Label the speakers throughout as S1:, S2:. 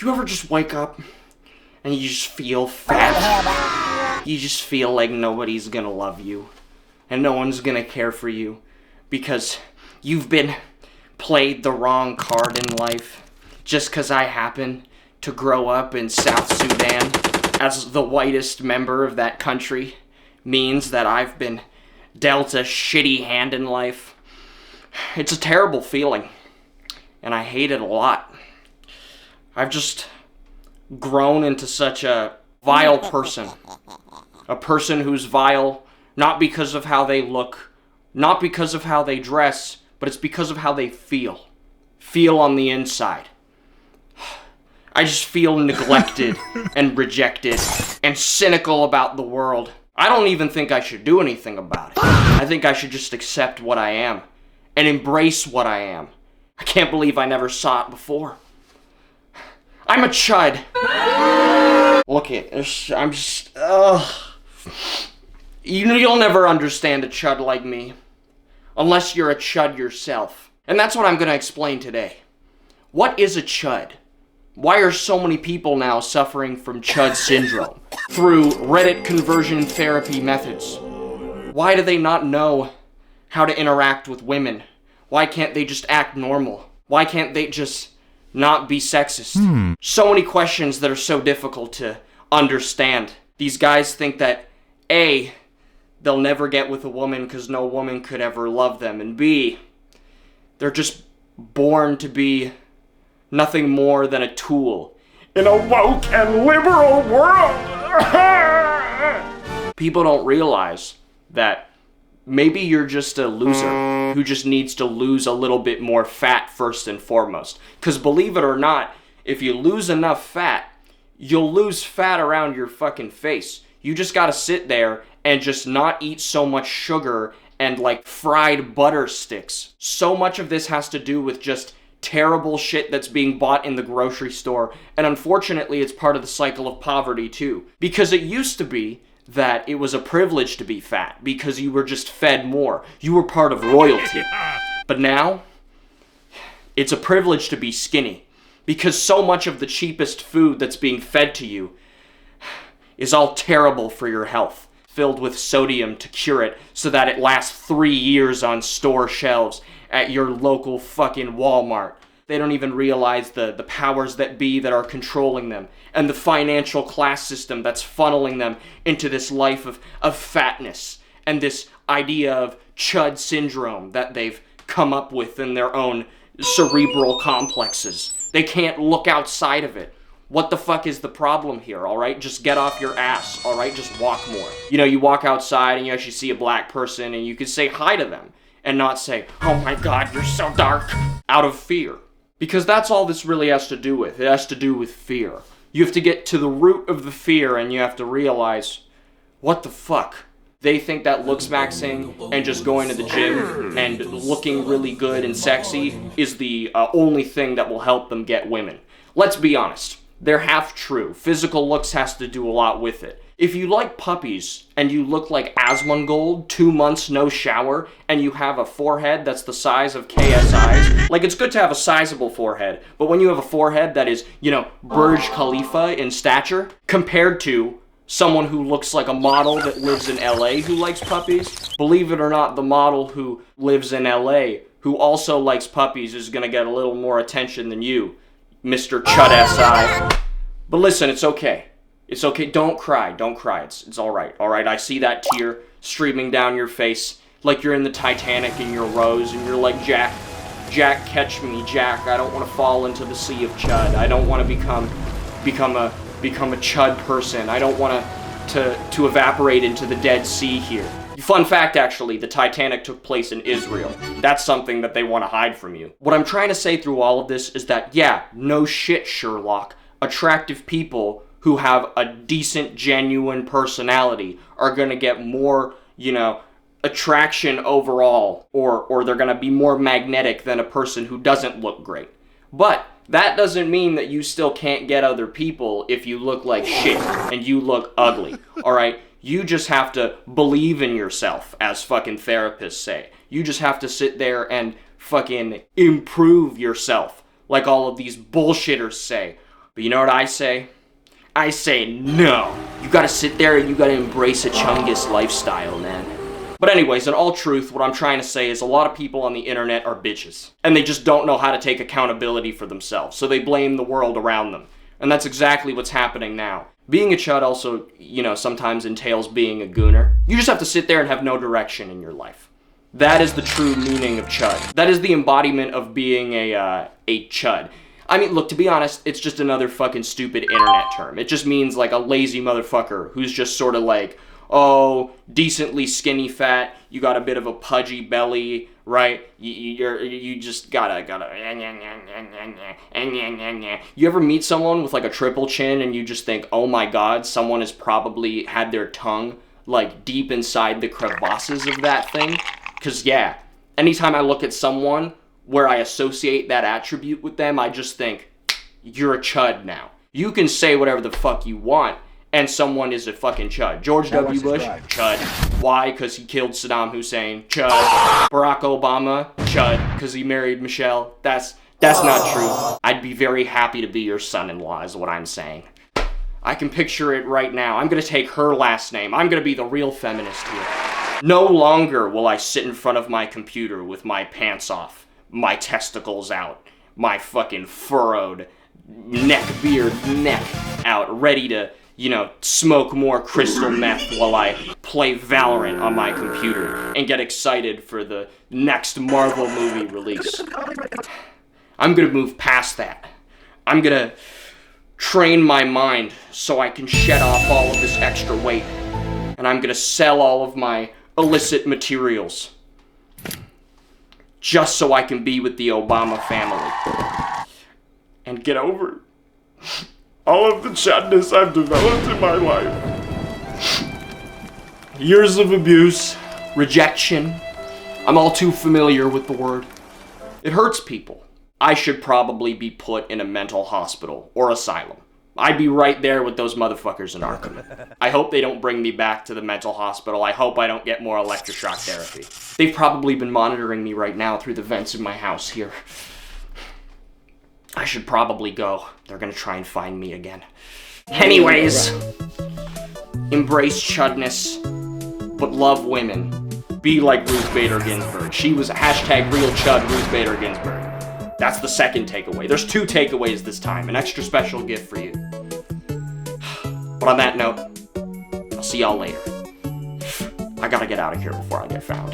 S1: You ever just wake up and you just feel fat? You just feel like nobody's gonna love you and no one's gonna care for you because you've been played the wrong card in life just because I happen to grow up in South Sudan as the whitest member of that country means that I've been dealt a shitty hand in life. It's a terrible feeling, and I hate it a lot. I've just grown into such a vile person. A person who's vile, not because of how they look, not because of how they dress, but it's because of how they feel. Feel on the inside. I just feel neglected and rejected and cynical about the world. I don't even think I should do anything about it. I think I should just accept what I am and embrace what I am. I can't believe I never saw it before. I'm a CHUD. Look it, I'm just, You'll never understand a CHUD like me, unless you're a CHUD yourself. And that's what I'm gonna explain today. What is a CHUD? Why are so many people now suffering from CHUD syndrome through Reddit conversion therapy methods? Why do they not know how to interact with women? Why can't they just act normal? Why can't they just not be sexist? So many questions that are so difficult to understand. These guys think that A, they'll never get with a woman because no woman could ever love them, and B, they're just born to be nothing more than a tool in a woke and liberal world. People don't realize that maybe you're just a loser who just needs to lose a little bit more fat first and foremost. Because believe it or not, if you lose enough fat, you'll lose fat around your fucking face. You just gotta sit there and just not eat so much sugar and like fried butter sticks. So much of this has to do with just terrible shit that's being bought in the grocery store. And unfortunately, it's part of the cycle of poverty too. Because it used to be that it was a privilege to be fat because you were just fed more. You were part of royalty. But now, it's a privilege to be skinny because so much of the cheapest food that's being fed to you is all terrible for your health, filled with sodium to cure it so that it lasts 3 years on store shelves at your local fucking Walmart. They don't even realize the powers that be that are controlling them and the financial class system that's funneling them into this life of fatness and this idea of CHUD syndrome that they've come up with in their own cerebral complexes. They can't look outside of it. What the fuck is the problem here, alright? Just get off your ass, alright? Just walk more. You know, you walk outside and you actually see a black person and you can say hi to them and not say, "Oh my god, you're so dark," out of fear. Because that's all this really has to do with. It has to do with fear. You have to get to the root of the fear and you have to realize, what the fuck? They think that looks maxing and just going to the gym and looking really good and sexy is the only thing that will help them get women. Let's be honest. They're half true. Physical looks has to do a lot with it. If you like puppies and you look like Asmongold, 2 months no shower, and you have a forehead that's the size of KSI's, like it's good to have a sizable forehead, but when you have a forehead that is, you know, Burj Khalifa in stature, compared to someone who looks like a model that lives in LA who likes puppies, believe it or not, the model who lives in LA who also likes puppies is gonna get a little more attention than you, Mr. CHUD SI. But listen, it's okay. It's okay. Don't cry. Don't cry. It's alright. Alright, I see that tear streaming down your face like you're in the Titanic and you're Rose and you're like, Jack, catch me, Jack. I don't want to fall into the sea of CHUD. I don't want to become a CHUD person. I don't want to evaporate into the Dead Sea here. Fun fact, actually, the Titanic took place in Israel. That's something that they want to hide from you. What I'm trying to say through all of this is that, yeah, no shit, Sherlock. Attractive people who have a decent, genuine personality are gonna get more, you know, attraction overall, or they're gonna be more magnetic than a person who doesn't look great. But that doesn't mean that you still can't get other people if you look like shit and you look ugly, alright? You just have to believe in yourself, as fucking therapists say. You just have to sit there and fucking improve yourself, like all of these bullshitters say. But you know what I say? I say no. You gotta sit there and you gotta embrace a Chungus lifestyle, man. But anyways, in all truth, what I'm trying to say is a lot of people on the internet are bitches. And they just don't know how to take accountability for themselves, so they blame the world around them. And that's exactly what's happening now. Being a CHUD also, sometimes entails being a gooner. You just have to sit there and have no direction in your life. That is the true meaning of CHUD. That is the embodiment of being a CHUD. I mean, look, to be honest, it's just another fucking stupid internet term. It just means like a lazy motherfucker who's just sort of like, oh, decently skinny fat, you got a bit of a pudgy belly, right? You just gotta. You ever meet someone with like a triple chin and you just think, oh my god, someone has probably had their tongue like deep inside the crevasses of that thing? Cause yeah, anytime I look at someone where I associate that attribute with them, I just think, you're a CHUD now. You can say whatever the fuck you want, and someone is a fucking CHUD. George W. Bush, CHUD. Why? Because he killed Saddam Hussein, CHUD. Barack Obama, CHUD, because he married Michelle. That's not true. I'd be very happy to be your son-in-law, is what I'm saying. I can picture it right now. I'm gonna take her last name. I'm gonna be the real feminist here. No longer will I sit in front of my computer with my pants off, my testicles out, my fucking furrowed neck out, ready to, smoke more crystal meth while I play Valorant on my computer and get excited for the next Marvel movie release. I'm gonna move past that. I'm gonna train my mind so I can shed off all of this extra weight. And I'm gonna sell all of my illicit materials just so I can be with the Obama family and get over all of the chudness I've developed in my life. Years of abuse, rejection. I'm all too familiar with the word. It hurts people. I should probably be put in a mental hospital or asylum. I'd be right there with those motherfuckers in Arkham. I hope they don't bring me back to the mental hospital. I hope I don't get more electroshock therapy. They've probably been monitoring me right now through the vents in my house here. I should probably go. They're gonna try and find me again. Anyways, embrace chudness, but love women. Be like Ruth Bader Ginsburg. She was hashtag real chud Ruth Bader Ginsburg. That's the second takeaway. There's 2 takeaways this time. An extra special gift for you. But on that note, I'll see y'all later. I gotta get out of here before I get found.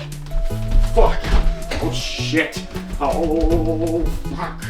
S1: Fuck. Oh shit. Oh fuck.